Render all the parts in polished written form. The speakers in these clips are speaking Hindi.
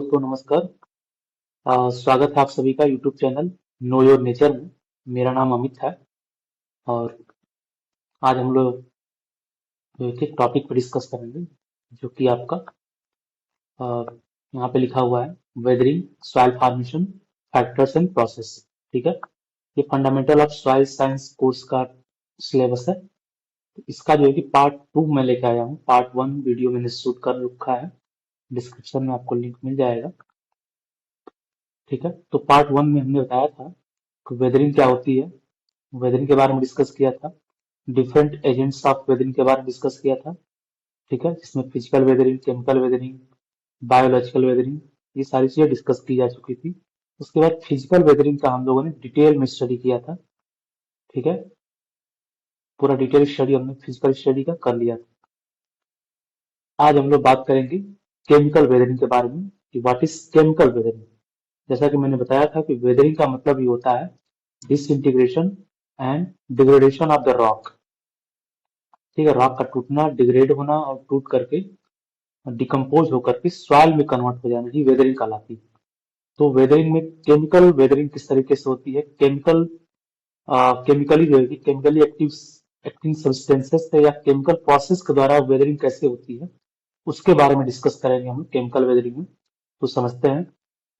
दोस्तों, नमस्कार। स्वागत है आप सभी का YouTube channel know your nature में। मेरा नाम अमित है और आज हम लोग जो है कि टॉपिक पर डिस्कस करेंगे, जो कि आपका अ, यहाँ पे लिखा हुआ है weathering soil formation factors and process. ठीक है, ये fundamental of soil science course का सिलेबस है। तो इसका जो है कि पार्ट 2 में लेके आया हूँ। पार्ट 1 वीडियो मैंने शूट कर रखा है, डिस्क्रिप्शन में आपको लिंक मिल जाएगा। ठीक है, तो पार्ट 1 में हमने बताया था कि वेदरिंग क्या होती है, वेदरिंग के बारे में डिस्कस किया था। डिफरेंट एजेंट्स ऑफ वेदरिंग के बारे में डिस्कस किया था। ठीक है, जिसमें physical weathering, chemical weathering, biological weathering, ये सारी चीजें डिस्कस की जा चुकी थी। उसके बाद फिजिकल वेदरिंग का हम लोगों ने डिटेल में स्टडी किया था। ठीक है, पूरा डिटेल स्टडी हमने फिजिकल स्टडी का कर लिया था। आज हम लोग बात करेंगे केमिकल वेदरिंग के बारे में कि व्हाट इज केमिकल वेदरिंग। जैसा कि मैंने बताया था कि वेदरिंग का मतलब ये होता है disintegration and degradation of the rock. ठीक है, रॉक का टूटना, डिग्रेड होना और टूट करके डिकम्पोज होकर के सॉइल में कन्वर्ट हो जाना ही वेदरिंग कहलाती है। तो वेदरिंग में केमिकल वेदरिंग किस तरीके से होती है, केमिकली जो है कि केमिकली एक्टिव एक्टिंग सब्सटेंसेस से या केमिकल प्रोसेस के द्वारा वेदरिंग कैसे होती है, उसके बारे में डिस्कस करेंगे हम केमिकल वेदरिंग में। तो समझते हैं।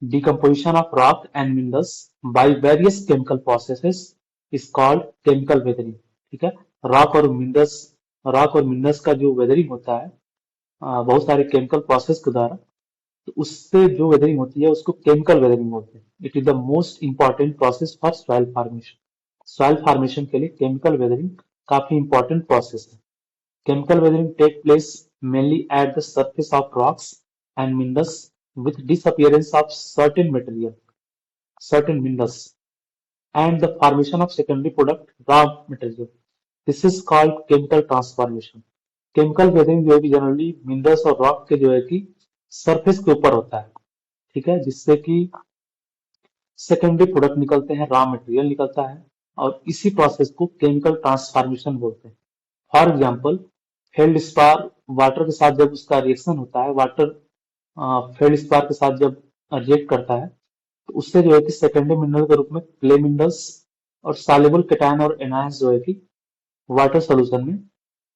Decomposition of rock and minerals by various chemical processes is called chemical weathering. ठीक है, रॉक और मिनरल्स रॉक और मिनरल्स का जो वेदरिंग होता है बहुत सारे केमिकल प्रोसेस के द्वारा, तो उससे जो वेदरिंग होती है उसको केमिकल वेदरिंग बोलते हैं। It is the most important process for soil formation. Soil formation के लिए केमिकल वेदरिंग काफी इंपॉर्टेंट प्रोसेस है। Chemical weathering take place mainly at the surface of rocks and minerals with disappearance of certain minerals, and the formation of secondary product, raw material. This is called chemical transformation. Chemical weathering जो है कि जनरली मिनरल्स और रॉक के जो है कि सरफेस के ऊपर होता है। ठीक है, जिससे कि सेकेंडरी प्रोडक्ट निकलते हैं, रॉ मटेरियल निकलता है, और इसी प्रोसेस को केमिकल ट्रांसफॉर्मेशन बोलते हैं। फॉर एग्जाम्पल, फेल्डस्पार वाटर के साथ जब उसका रिएक्शन होता है, वाटर फेल्डस्पार के साथ जब रिएक्ट करता है, तो उससे जो है कि सेकेंडरी मिनरल के रूप में क्ले मिनरल्स और सॉल्युबल केटायन और एनायंस जो है कि वाटर सोल्यूशन में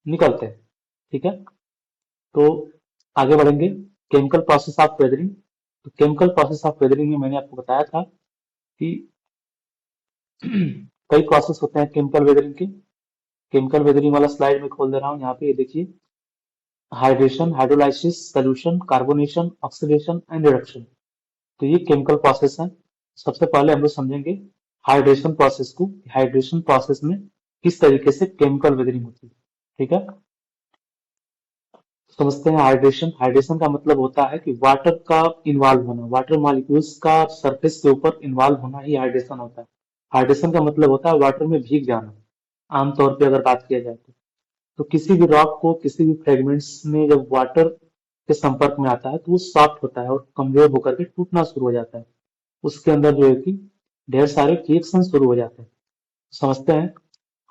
निकलते हैं। ठीक है, तो आगे बढ़ेंगे। Chemical process of weathering. तो केमिकल प्रोसेस ऑफ वेदरिंग में मैंने आपको बताया था कि कई प्रोसेस होते हैं केमिकल वेदरिंग के। केमिकल वेदरिंग वाला स्लाइड में खोल दे रहा हूँ, यहाँ पे ये देखिए। Hydration, hydrolysis, solution, carbonation, oxidation and reduction. तो ये केमिकल प्रोसेस है। सबसे पहले हम लोग समझेंगे हाइड्रेशन प्रोसेस को। हाइड्रेशन प्रोसेस में किस तरीके से केमिकल वेदरिंग होती है। ठीक है, समझते हैं हाइड्रेशन। हाइड्रेशन का मतलब होता है कि वाटर का इन्वॉल्व होना, वाटर मॉलिक्यूल्स का सरफेस के ऊपर इन्वॉल्व होना ही हाइड्रेशन होता है। हाइड्रेशन का मतलब होता है वाटर में भीग जाना, आमतौर पे अगर बात किया जाए तो किसी भी रॉक को, किसी भी फ्रेगमेंट्स में जब वाटर के संपर्क में आता है तो वो सॉफ्ट होता है और कमजोर होकर के टूटना शुरू हो जाता है। उसके अंदर जो है कि ढेर सारे रिएक्शन शुरू हो जाते हैं। समझते हैं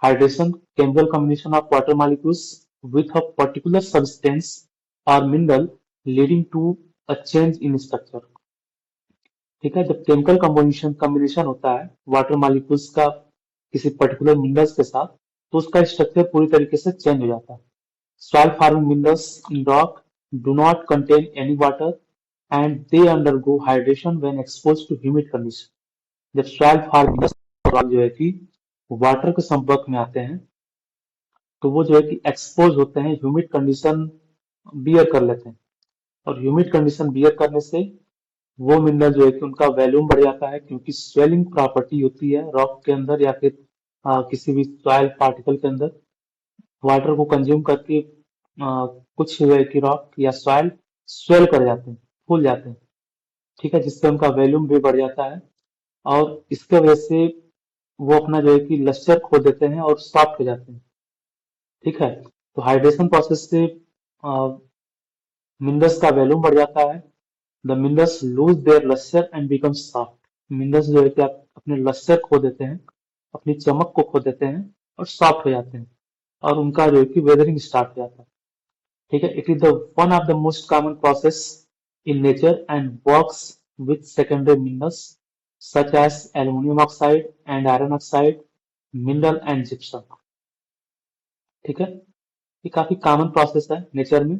hydration, chemical combination of water molecules with a particular substance or mineral leading to a change in structure। ठीक है, जब केमिकल कॉम्बिनेशन कॉम्बिनेशन होता है वाटर मॉलिक्यूल्स का किसी पर्टिकुलर मिनरल्स के साथ, तो उसका स्ट्रक्चर पूरी तरीके से चेंज हो जाता है। Soil forming minerals in rock do not contain any water and they undergo hydration when exposed to humid condition। जब soil forming minerals जो है कि वाटर के संपर्क में आते हैं, तो वो जो है कि एक्सपोज होते हैं, ह्यूमिड कंडीशन बियर कर लेते हैं, और ह्यूमिड कंडीशन बियर करने से वो मिनरल जो है कि उनका वैल्यूम बढ़ जाता है, क्योंकि स्वेलिंग प्रॉपर्टी होती है रॉक के अंदर या फिर किसी भी सॉइल पार्टिकल के अंदर। वाटर को कंज्यूम करके कुछ जो है कि रॉक या सॉइल स्वेल कर जाते हैं, फूल जाते हैं। ठीक है, जिससे उनका वैल्यूम भी बढ़ जाता है और इसके वजह से वो अपना जो है कि लस्टर खो देते हैं और सॉफ्ट हो जाते हैं। ठीक है, तो हाइड्रेशन प्रोसेस से मिनरल्स का वैल्यूम बढ़ जाता है। The minerals lose their lustre and become soft. Minerals जो है कि आप अपने लस्टर खो देते हैं, अपनी चमक को खो देते हैं और सॉफ्ट हो जाते हैं, और उनका जो है कि वेदरिंग स्टार्ट हो जाता है। ठीक है, it is the one of the most common process in nature and works with secondary minerals such as aluminum oxide and iron oxide, mineral and gypsum. ठीक है, ये काफी कॉमन प्रोसेस है नेचर में।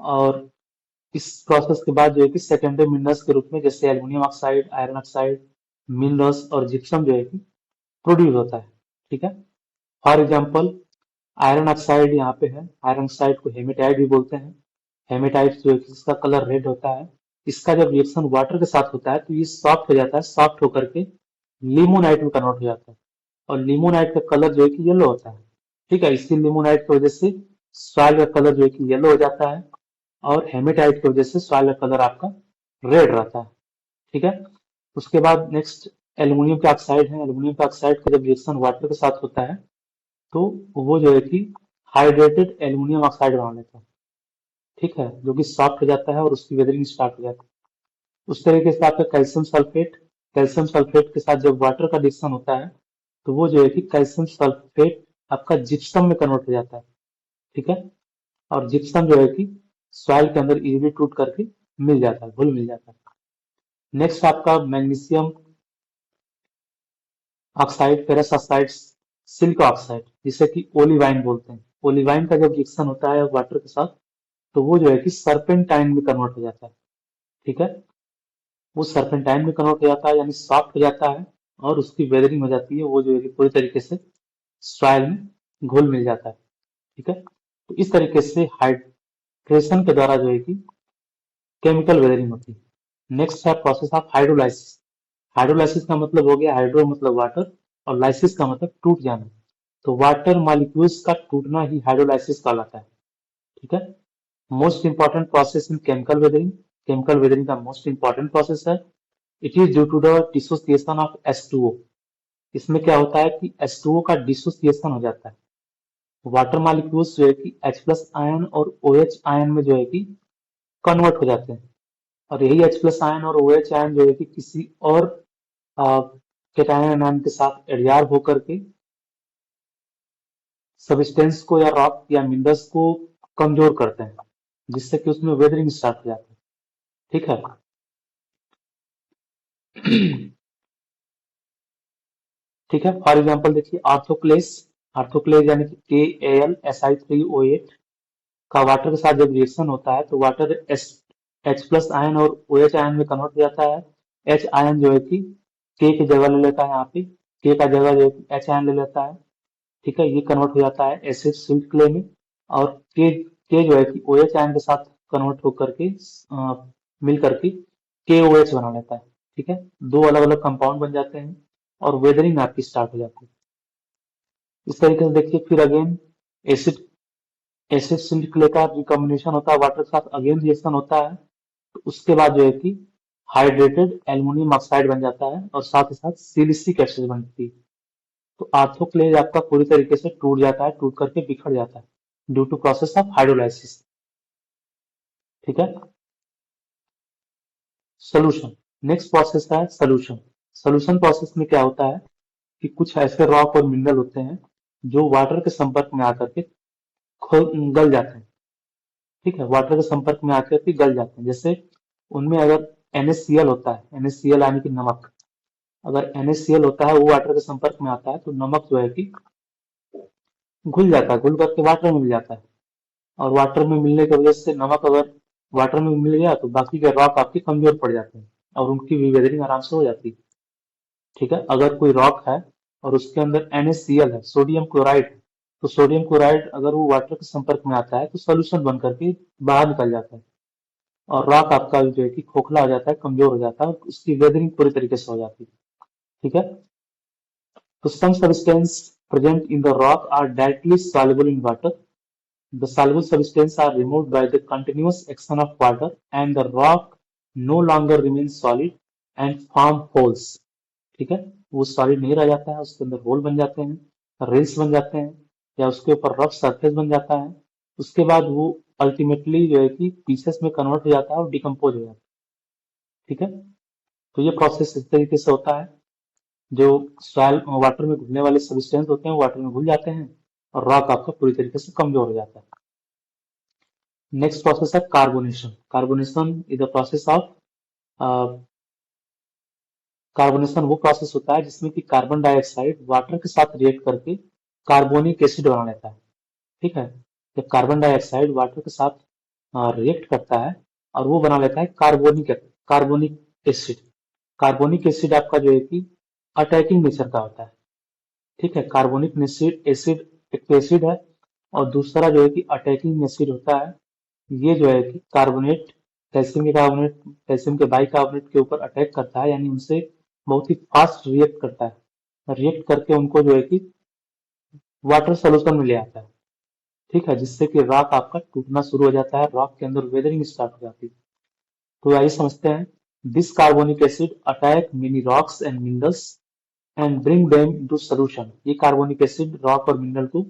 और इस प्रोसेस के बाद जो है कि सेकेंडरी मिनरल्स के रूप में जैसे aluminium oxide, iron oxide, minerals और जिप्सम जो है कि प्रोड्यूस होता है। ठीक है, फॉर एग्जाम्पल आयरन ऑक्साइड यहाँ पे है, आयरन ऑक्साइड को हेमेटाइट भी बोलते हैं। हेमेटाइट जो है कि इसका कलर रेड होता है, इसका जब रिएक्शन वाटर के साथ होता है तो ये सॉफ्ट हो जाता है, सॉफ्ट होकर के लिमोनाइट में कन्वर्ट हो जाता है, और लिमोनाइट का कलर जो है कि येलो होता है। ठीक है, इसी लिमोनाइट की वजह से सॉइल का कलर जो है कि येलो हो जाता है, और हेमेटाइट की वजह से सॉइल का कलर आपका रेड रहता है। ठीक है, उसके बाद नेक्स्ट एल्यूमिनियम का ऑक्साइड है। एल्यूमिनियम का ऑक्साइड का जब रिएक्शन वाटर के साथ होता है तो वो जो है कि हाइड्रेटेड एल्यूमिनियम ऑक्साइड बना लेता है। ठीक है, जो कि सॉफ्ट हो जाता है और उसकी वेदरिंग स्टार्ट हो जाती है। उस तरीके से आपका कैल्शियम सल्फेट के साथ जब वाटर का रिएक्शन होता है तो वो जो है कि कैल्शियम सल्फेट आपका जिप्सम में कन्वर्ट हो जाता है। ठीक है, और जिप्सम जो है कि सॉइल के अंदर इजीली टूट करके मिल जाता है, घुल मिल जाता है। नेक्स्ट आपका magnesium oxide, ferrous oxide, silk oxide, जिसे कि ओलिवाइन बोलते हैं। ओलिवाइन का जब रिएक्शन होता है वाटर के साथ तो वो जो है कि सर्पेंटाइन में कन्वर्ट हो जाता है। ठीक है, वो सर्पेंटाइन में कन्वर्ट हो जाता है यानी सॉफ्ट हो जाता है, और उसकी वेदरिंग हो जाती है, वो जो है कि पूरी तरीके से सॉइल में घुल मिल जाता है। ठीक है, तो इस तरीके से हाइड्रेशन के द्वारा जो है कि केमिकल वेदरिंग होती है। नेक्स्ट है प्रोसेस ऑफ हाइड्रोलाइसिस। हाइड्रोलाइसिस का मतलब हो गया, हाइड्रो मतलब वाटर और लाइसिस का मतलब टूट जाना। तो वाटर मॉलिक्यूल्स का टूटना ही हाइड्रोलाइसिस कहलाता है। ठीक है, most important process in chemical weathering. Chemical weathering का मोस्ट इंपॉर्टेंट प्रोसेस है। It is due to the dissociation of H2O। इसमें क्या होता है कि H2O का डिसोसिएशन हो जाता है। वाटर मॉलिक्यूल्स जो है कि H प्लस आयन और OH आयन में जो है कि कन्वर्ट हो जाते हैं, और यही H प्लस आयन और OH आयन जो है कि किसी और केटायन आयन के साथ एडजॉर्ब होकर के सब्सटेंस को या रॉक या मिनरल्स को कमजोर करते हैं, जिससे कि उसमें वेदरिंग स्टार्ट हो जाता है। ठीक है, ठीक है, फॉर एग्जांपल देखिए आर्थोक्लेस। आर्थोक्लेस यानी कि KAlSi3O8 का वाटर के साथ जब रिएक्शन होता है तो वाटर H प्लस आयन और OH आयन में कन्वर्ट हो जाता है। H आयन जो है कि K की जगह ले लेता है, यहाँ पे K का जगह जो है कि H आयन ले लेता है। ठीक है, ये कन्वर्ट हो जाता है एसिड सिल्ट क्ले में, और के जो है कि OH आयन के साथ कन्वर्ट होकर के मिल करके KOH बना लेता है। ठीक है, दो अलग अलग कंपाउंड बन जाते हैं और वेदरिंग आपकी स्टार्ट हो जाती है। इस तरीके से देखिए, फिर again acid acid silt clay का रिकॉम्बिनेशन होता है वाटर के साथ, अगेन रिएक्शन होता है, तो उसके बाद जो है कि हाइड्रेटेड एल्यूमिनियम ऑक्साइड बन जाता है और साथ ही साथ सिलिसिक एसिड बनती है। तो आर्थोक्लेज आपका पूरी तरीके से टूट जाता है, टूट करके बिखर जाता है due to process of hydrolysis. ठीक है, सोल्यूशन। नेक्स्ट प्रोसेस है सोल्यूशन। सोल्यूशन प्रोसेस में क्या होता है कि कुछ ऐसे रॉक और मिनरल होते हैं जो वाटर के संपर्क में आकर के गल जाते हैं। ठीक है, वाटर के संपर्क में आकर के गल जाते हैं। जैसे उनमें अगर NaCl होता है, NaCl यानी कि नमक, अगर NaCl होता है वो वाटर के संपर्क में आता है तो नमक जो है कि घुल जाता है, घुल करके वाटर में मिल जाता है, और वाटर में मिलने की वजह से नमक अगर वाटर में मिल गया तो बाकी के रॉक आपके कमजोर पड़ जाते हैं और उनकी भी वेदरिंग आराम से हो जाती है। ठीक है, अगर कोई रॉक है और उसके अंदर NaCl है, सोडियम क्लोराइड है, तो सोडियम क्लोराइड अगर वो वाटर के संपर्क में आता है तो सोल्यूशन बन करके बाहर निकल जाता है, और रॉक आपका जो है कि खोखला हो जाता है, कमजोर हो जाता है, और उसकी वेदरिंग पूरी तरीके से हो जाती है। ठीक है, तो some substance present in the rock are directly soluble in water. The soluble substances are removed by the continuous action of water, and the rock no longer remains solid and form holes. ठीक है, वो सॉलिड नहीं रह जाता है, उसके अंदर होल बन जाते हैं, रेल्स बन जाते हैं, या उसके ऊपर रफ सरफेस बन जाता है। उसके बाद वो अल्टीमेटली जो है कि पीसेस में कन्वर्ट हो जाता है और डिकम्पोज हो जाता है। ठीक है, तो ये प्रोसेस इस तरीके से होता है। जो सॉइल वाटर में घुलने वाले सब्सटेंस होते हैं वो वाटर में घुल जाते हैं और रॉक आपका पूरी तरीके से कमजोर हो जाता है। नेक्स्ट प्रोसेस है carbonation. Carbonation is the process of carbonation वो प्रोसेस होता है जिसमें कि कार्बन डाइऑक्साइड वाटर के साथ रिएक्ट करके कार्बोनिक एसिड बना लेता है। ठीक है, जब कार्बन डाइऑक्साइड वाटर के साथ रिएक्ट करता है और वो बना लेता है कार्बोनिक एसिड। कार्बोनिक एसिड आपका जो है कि अटैकिंग नेचर का होता है। ठीक है, कार्बोनिक एसिड एसिड एक तो एसिड है और दूसरा जो है कि अटैकिंग एसिड होता है। ये जो है कि कार्बोनेट कैल्शियम के बाइकार्बोनेट के ऊपर अटैक करता है, यानी उनसे बहुत ही फास्ट रिएक्ट करता है। रिएक्ट करके उनको जो है कि वाटर सोल्यूशन में ले आता है। ठीक है, जिससे कि रॉक आपका टूटना शुरू हो जाता है, रॉक के अंदर वेदरिंग स्टार्ट हो जाती है। तो आइए समझते हैं। This carbonic acid attack many rocks and minerals and bring them into solution. ये कार्बोनिक एसिड रॉक और मिनरल को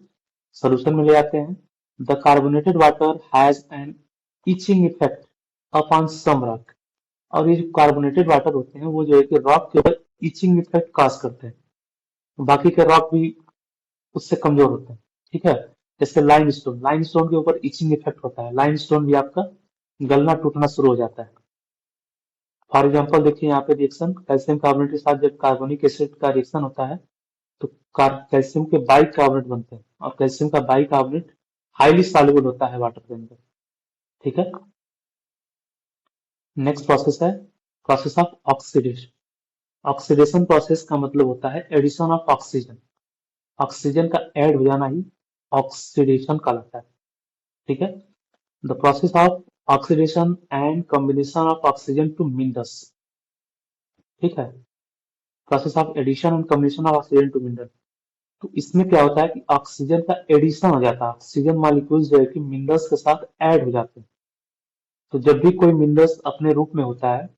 सॉल्यूशन में ले आते हैं। The carbonated water has an etching effect upon some rock. और ये जो कार्बोनेटेड वाटर होते हैं वो जो है कि रॉक के ऊपर इचिंग इफेक्ट काज करते हैं। बाकी के रॉक भी उससे कमजोर होते हैं। ठीक है, जैसे लाइमस्टोन के ऊपर इचिंग इफेक्ट होता है, लाइमस्टोन भी आपका गलना टूटना शुरू हो जाता है। फॉर एग्जाम्पल देखिए यहाँ पे रिएक्शन कैल्शियम कार्बोनेट के साथ जब कार्बोनिक एसिड का रिएक्शन होता है तो कैल्शियम के बाइकार्बोनेट बनते हैं और कैल्शियम का बाइकार्बोनेट हाईली सॉल्युबल होता है वाटर के अंदर। ठीक है, नेक्स्ट प्रोसेस है process of oxidation. Oxidation process का मतलब होता है एडिशन ऑफ ऑक्सीजन। ऑक्सीजन का ऐड हो जाना ही ऑक्सीडेशन कहलाता है। ठीक है, the process of oxidation and combination of oxygen to minerals. ठीक है, process of addition and combination of oxygen to mineral. तो इसमें क्या होता है कि ऑक्सीजन का एडिशन हो जाता है, ऑक्सीजन मॉलिक्यूल्स जो है कि मिनरल्स के साथ ऐड हो जाते हैं। तो जब भी कोई मिनरल्स अपने रूप में होता है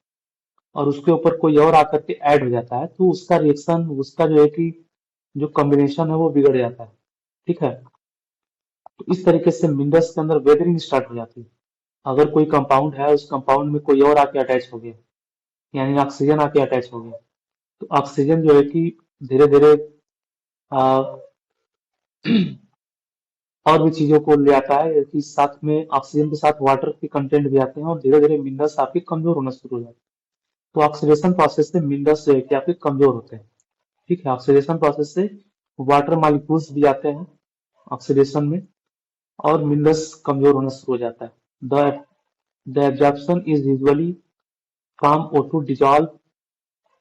और उसके ऊपर कोई और आकर के ऐड हो जाता है तो उसका रिएक्शन, उसका जो है कि जो कॉम्बिनेशन है वो बिगड़ जाता है। ठीक है, तो इस तरीके से मिनरल्स के अंदर वेदरिंग स्टार्ट हो जाती है। अगर कोई कंपाउंड है, उस कंपाउंड में कोई और आके अटैच हो गया, यानी ऑक्सीजन आके अटैच हो गया, तो ऑक्सीजन जो है कि धीरे धीरे और भी चीजों को ले आता है कि साथ में ऑक्सीजन के साथ वाटर के कंटेंट भी आते हैं और धीरे धीरे मिनरल्स आपके कमजोर होना शुरू हो जाते हैं। तो ऑक्सीडेशन प्रोसेस से मिनरल्स जो है कि आपके कमजोर होते हैं। ठीक है, ऑक्सीडेशन प्रोसेस से वाटर मॉलिक्यूल्स भी आते हैं ऑक्सीडेशन में और मिनरल्स कमजोर होना शुरू हो जाता है। The absorption is usually from O2 dissolved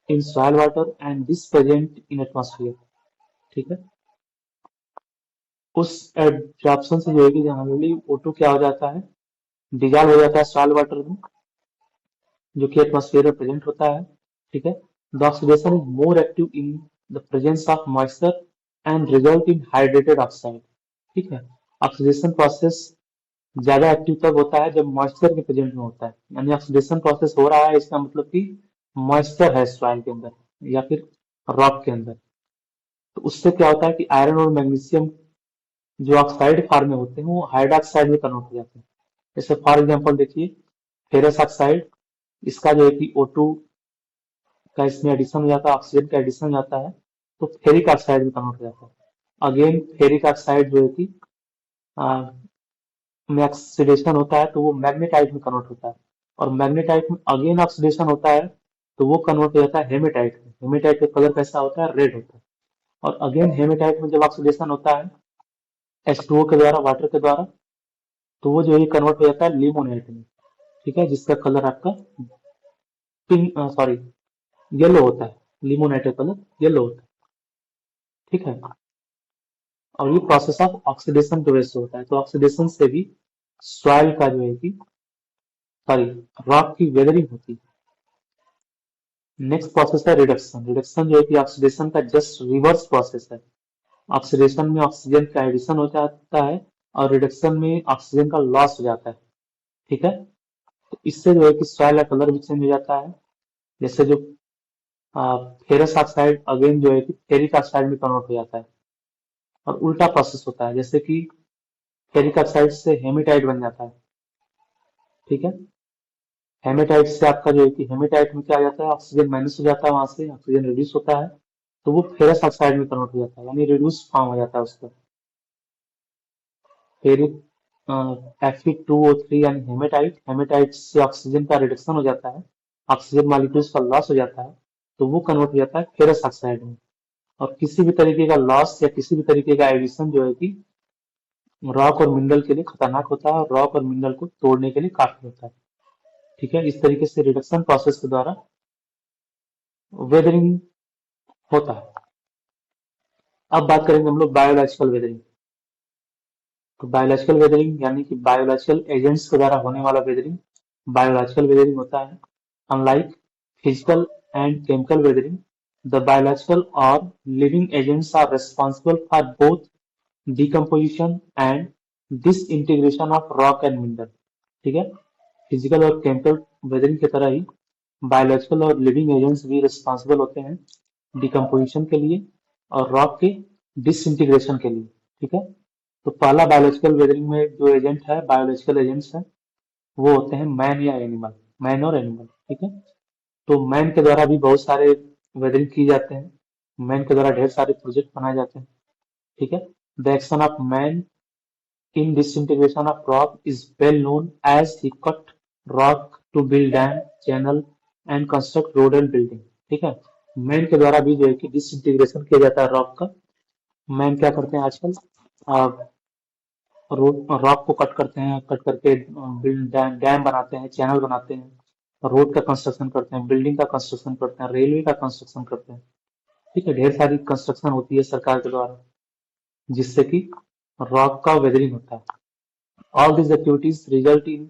in soil water and this present in atmosphere। ठीक है, उस एब्जॉर्प्शन से जो है कि जनरली O2 क्या हो जाता है, डिजॉल्व हो जाता है सॉइल वाटर में, जो कि एटमॉस्फेयर में प्रेजेंट होता है। ठीक है, the oxidation is more active in the presence of moisture and result in hydrated oxide. ठीक है, ऑक्सीडेशन प्रोसेस ज्यादा एक्टिव तब होता है जब मॉइस्चर के प्रेजेंट में होता है, यानी ऑक्सीडेशन प्रोसेस हो रहा है इसका मतलब कि मॉइस्चर है सॉइल के अंदर या फिर रॉक के अंदर। तो उससे क्या होता है कि आयरन और मैग्नीशियम जो ऑक्साइड फॉर्म में होते हैं वो हाइड्रोक्साइड में कन्वर्ट हो जाते हैं। जैसे फॉर एग्जांपल देखिए फेरस ऑक्साइड, इसका जो है कि O2 का इसमें एडिशन हो जाता है, ऑक्सीजन का एडिशन हो जाता है तो फेरिक ऑक्साइड में कन्वर्ट हो जाता है। अगेन फेरिक ऑक्साइड जो है कि में ऑक्सीडेशन होता है तो वो मैग्नेटाइट में कन्वर्ट होता है और मैग्नेटाइट में अगेन ऑक्सीडेशन होता है तो वो कन्वर्ट हो जाता है हेमेटाइट में। हेमेटाइट का कलर कैसा होता है, रेड होता है। और अगेन हेमेटाइट में जब ऑक्सीडेशन होता है H2O के द्वारा, वाटर के द्वारा, तो वो जो है कन्वर्ट हो जाता है लिमोनेट में। ठीक है, जिसका कलर आपका पिंक सॉरी येलो होता है, लिमोनेट का कलर येलो होता है। ठीक है, और ये प्रोसेस ऑफ ऑक्सीडेशन की वजह से होता है। तो ऑक्सीडेशन से भी सॉइल का जो है कि सॉरी रॉक की वेदरिंग होती है। नेक्स्ट प्रोसेस है रिडक्शन। रिडक्शन जो है कि ऑक्सीडेशन का जस्ट रिवर्स प्रोसेस है। ऑक्सीडेशन में ऑक्सीजन का एडिशन हो जाता है और रिडक्शन में ऑक्सीजन का लॉस हो जाता है। ठीक है, तो इससे जो है कि सॉइल का कलर भी चेंज हो जाता है। जैसे जो फेरस ऑक्साइड अगेन जो है कि फेरिक ऑक्साइड में कन्वर्ट हो जाता है और उल्टा प्रोसेस होता है, जैसे कि फेरिक ऑक्साइड से हेमेटाइट बन जाता है। ठीक है, हेमेटाइट से आपका जो है कि हेमेटाइट में क्या आ जाता है, ऑक्सीजन माइनस हो जाता है, वहां से ऑक्सीजन रिड्यूस होता है तो वो फेरस ऑक्साइड में कन्वर्ट हो जाता है, यानी रिड्यूस फॉर्म हो जाता है उसका फेरिक Fe2O3 यानी हेमेटाइट, हेमेटाइट से ऑक्सीजन का रिडक्शन हो जाता है, ऑक्सीजन मॉलिक्यूल्स का लॉस हो जाता है, तो वो कन्वर्ट हो जाता है फेरस ऑक्साइड में। और किसी भी तरीके का लॉस या किसी भी तरीके का एडिशन जो है कि रॉक और मिनरल के लिए खतरनाक होता है, और रॉक और मिनरल को तोड़ने के लिए काफी होता है। ठीक है, इस तरीके से रिडक्शन प्रोसेस के द्वारा वेदरिंग होता है। अब बात करेंगे हम लोग बायोलॉजिकल वेदरिंग। तो बायोलॉजिकल वेदरिंग यानी कि बायोलॉजिकल एजेंट्स के द्वारा होने वाला वेदरिंग बायोलॉजिकल वेदरिंग होता है। Unlike physical and chemical weathering, the biological और living agents are responsible for both decomposition and disintegration of rock and mineral। ठीक है, फिजिकल और केमिकल वेदरिंग की तरह ही बायोलॉजिकल और लिविंग एजेंट्स भी रिस्पॉन्सिबल होते हैं डिकम्पोजिशन के लिए और रॉक के डिसइंटीग्रेशन के लिए। ठीक है, तो पहला बायोलॉजिकल वेदरिंग में जो एजेंट है, बायोलॉजिकल एजेंट्स है, वो होते हैं मैन या एनिमल, मैन और एनिमल। ठीक है, तो मैन के द्वारा भी बहुत सारे वेदरिंग किए जाते हैं, मैन के द्वारा ढेर सारे प्रोजेक्ट बनाए जाते हैं। ठीक है, the action of man in disintegration of rock is well known as he cut rock to build dam, channel and construct road and building। ठीक है, मैन के द्वारा भी जो है कि डिसइंटीग्रेशन किया जाता है रॉक का। मैन क्या करते हैं आजकल, रोड रॉक को कट करते हैं, कट करके डैम डैम बनाते हैं, चैनल बनाते हैं, रोड का कंस्ट्रक्शन करते हैं, बिल्डिंग का कंस्ट्रक्शन करते हैं, रेलवे का कंस्ट्रक्शन करते हैं। ठीक है, ढेर सारी कंस्ट्रक्शन होती है सरकार के द्वारा, जिससे कि रॉक का वेदरिंग होता है। All these activities result in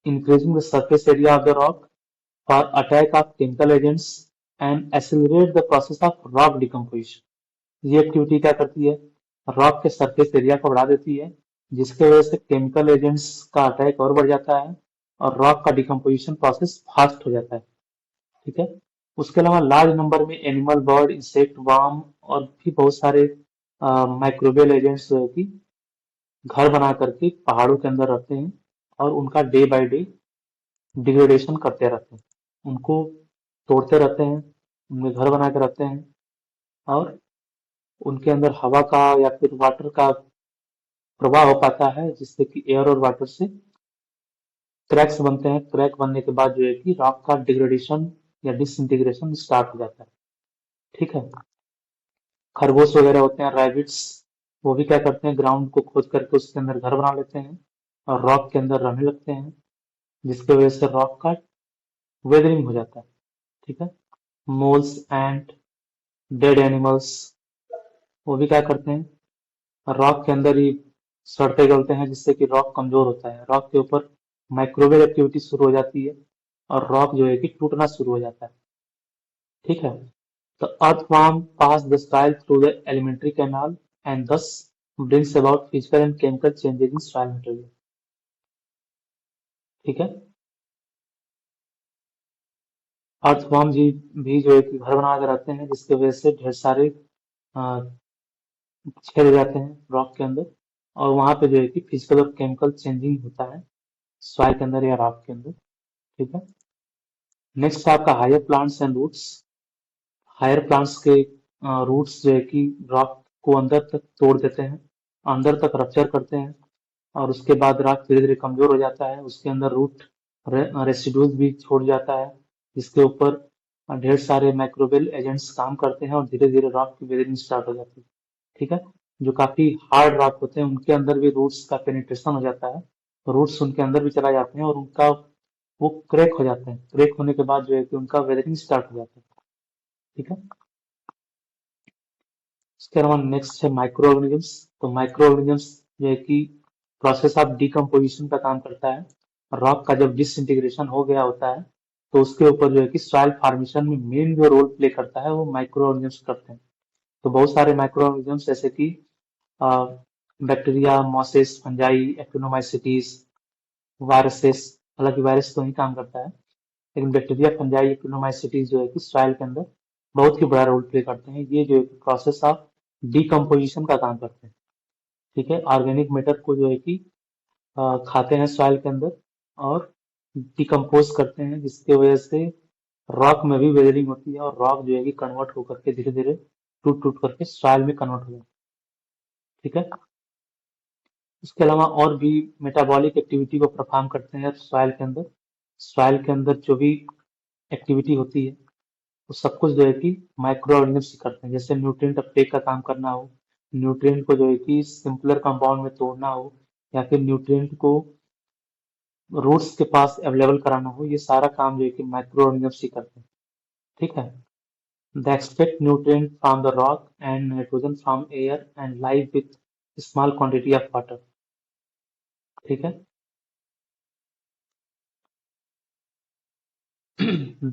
increasing the surface area of the rock for attack of chemical agents and accelerate the process of rock decomposition। ये एक्टिविटी क्या करती है, रॉक के सरफेस एरिया को बढ़ा देती है, जिसके वजह से केमिकल एजेंट्स का अटैक और बढ़ जाता है और रॉक का डिकम्पोजिशन प्रोसेस फास्ट हो जाता है। ठीक है, उसके अलावा लार्ज नंबर में एनिमल, बर्ड, इंसेक्ट, वार्म और भी बहुत सारे माइक्रोबियल एजेंट्स जो है कि घर बना करके पहाड़ों के अंदर रहते हैं और उनका डे बाय डे डिग्रेडेशन करते रहते हैं, उनको तोड़ते रहते हैं, उनमें घर बना के रहते हैं और उनके अंदर हवा का या फिर वाटर का प्रवाह हो पाता है, जिससे कि एयर और वाटर से क्रैक्स बनते हैं। क्रैक बनने के बाद जो है कि रॉक का डिग्रेडेशन या डिसइंटीग्रेशन स्टार्ट हो जाता है। ठीक है, खरगोश वगैरह होते हैं, रैबिट्स, वो भी क्या करते हैं, ग्राउंड को खोद करके उसके अंदर घर बना लेते हैं और रॉक के अंदर रहने लगते हैं, जिसकी वजह से रॉक का वेदरिंग हो जाता है। ठीक है, मोल्स एंड डेड एनिमल्स, वो भी क्या करते हैं, रॉक के अंदर ही सड़ते गलते हैं, जिससे कि रॉक कमजोर होता है, रॉक के ऊपर माइक्रोवेव एक्टिविटी शुरू हो जाती है और रॉक जो है कि टूटना शुरू हो जाता है। ठीक है, the earthworm pass the soil through the alimentary canal and thus brings about physical and chemical changes in soil material। ठीक है, अर्थवर्म जी भी जो है कि घर बना के रहते हैं, जिसकी वजह से ढेर सारे अ, छेद हो जाते हैं रॉक के अंदर और वहां पे जो है कि फिजिकल और केमिकल चेंजिंग होता है सॉइल के अंदर या रॉक के अंदर। ठीक है, नेक्स्ट है आपका higher plants and roots. Higher plants के रूट्स जो है कि रॉक को अंदर तक तोड़ देते हैं, अंदर तक रप्चर करते हैं और उसके बाद रॉक धीरे धीरे कमजोर हो जाता है, उसके अंदर रूट रेसिड्यूज भी छोड़ जाता है, जिसके ऊपर ढेर सारे माइक्रोबियल एजेंट्स काम करते हैं और धीरे धीरे रॉक की वेदरिंग स्टार्ट हो जाती है। ठीक है, जो काफी हार्ड रॉक होते हैं उनके अंदर भी रूट्स का पेनिट्रेशन हो जाता है, रूट्स उनके अंदर भी चला जाते हैं और उनका वो क्रैक हो जाते हैं, क्रैक होने के बाद जो है कि उनका वेदरिंग स्टार्ट हो जाता है। ठीक है, इसके अलावा नेक्स्ट है माइक्रो ऑर्गेनिजम्स। तो माइक्रो ऑर्गेनिजम्स जो है कि प्रोसेस ऑफ डिकम्पोजिशन का काम करता है, रॉक का जब डिसइंटीग्रेशन हो गया होता है तो उसके ऊपर जो है कि सॉइल फॉर्मेशन में मेन जो रोल प्ले करता है वो माइक्रो ऑर्गेनिजम्स करते हैं। तो बहुत सारे माइक्रो ऑर्गेनिजम्स जैसे कि बैक्टीरिया, मॉसेस, फंजाई, एक्टिनोमाइसीटीज, वायरसेस, हालांकि वायरस तो नहीं काम करता है, लेकिन बैक्टीरिया, फंजाई, एक्टिनोमाइसीटीज जो है कि सॉइल के अंदर बहुत ही बड़ा रोल प्ले करते हैं। ये जो है कि प्रोसेस ऑफ डिकम्पोजिशन का काम करते हैं। ठीक है, ऑर्गेनिक मैटर को जो है कि खाते हैं सॉइल के अंदर और डिकम्पोज करते हैं, जिसकी वजह से रॉक में भी वेदरिंग होती है और रॉक जो है कि कन्वर्ट होकर के धीरे धीरे टूट टूट करके सॉइल में कन्वर्ट हो जाता है। ठीक है, उसके अलावा और भी मेटाबॉलिक एक्टिविटी को परफॉर्म करते हैं सॉइल के अंदर। सॉइल के अंदर जो भी एक्टिविटी होती है वो सब कुछ जो है कि माइक्रो ऑर्गेनिज्म ही करते हैं, जैसे न्यूट्रिएंट अपटेक का काम करना हो, न्यूट्रिएंट को जो है कि सिंपलर कंपाउंड में तोड़ना हो, या फिर न्यूट्रिएंट को रूट्स के पास अवेलेबल कराना हो, ये सारा काम जो है कि माइक्रो ऑर्गेनिज्म ही करते हैं। ठीक है। They extract nutrients from the rock and nitrogen from air and live with small quantity of water. ठीक है।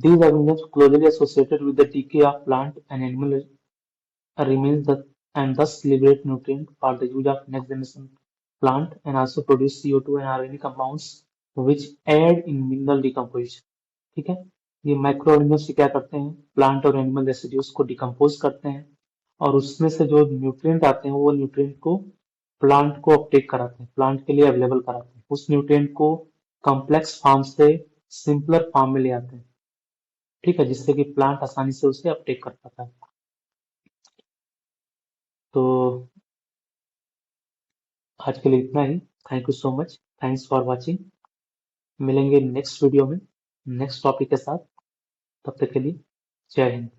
These organisms closely associated with the decay of plant and animal remains the, and thus liberate nutrient for the use of next generation plant and also produce CO2 and organic compounds which aid in mineral decomposition. ठीक है। ये माइक्रो ऑर्गेनिज्म क्या करते हैं, प्लांट और एनिमल रेसिड्यूज को डिकम्पोज करते हैं और उसमें से जो न्यूट्रिएंट आते हैं वो न्यूट्रिएंट को प्लांट को अपटेक कराते हैं, प्लांट के लिए अवेलेबल कराते हैं, उस न्यूट्रिएंट को कॉम्प्लेक्स फॉर्म से सिंपलर फॉर्म में ले आते हैं। ठीक है, जिससे कि प्लांट आसानी से उसे अपटेक कर पाता है। तो आज के लिए इतना ही। Thank you so much, thanks for watching. मिलेंगे नेक्स्ट वीडियो में नेक्स्ट टॉपिक के साथ। तब तक के लिए जय हिंद।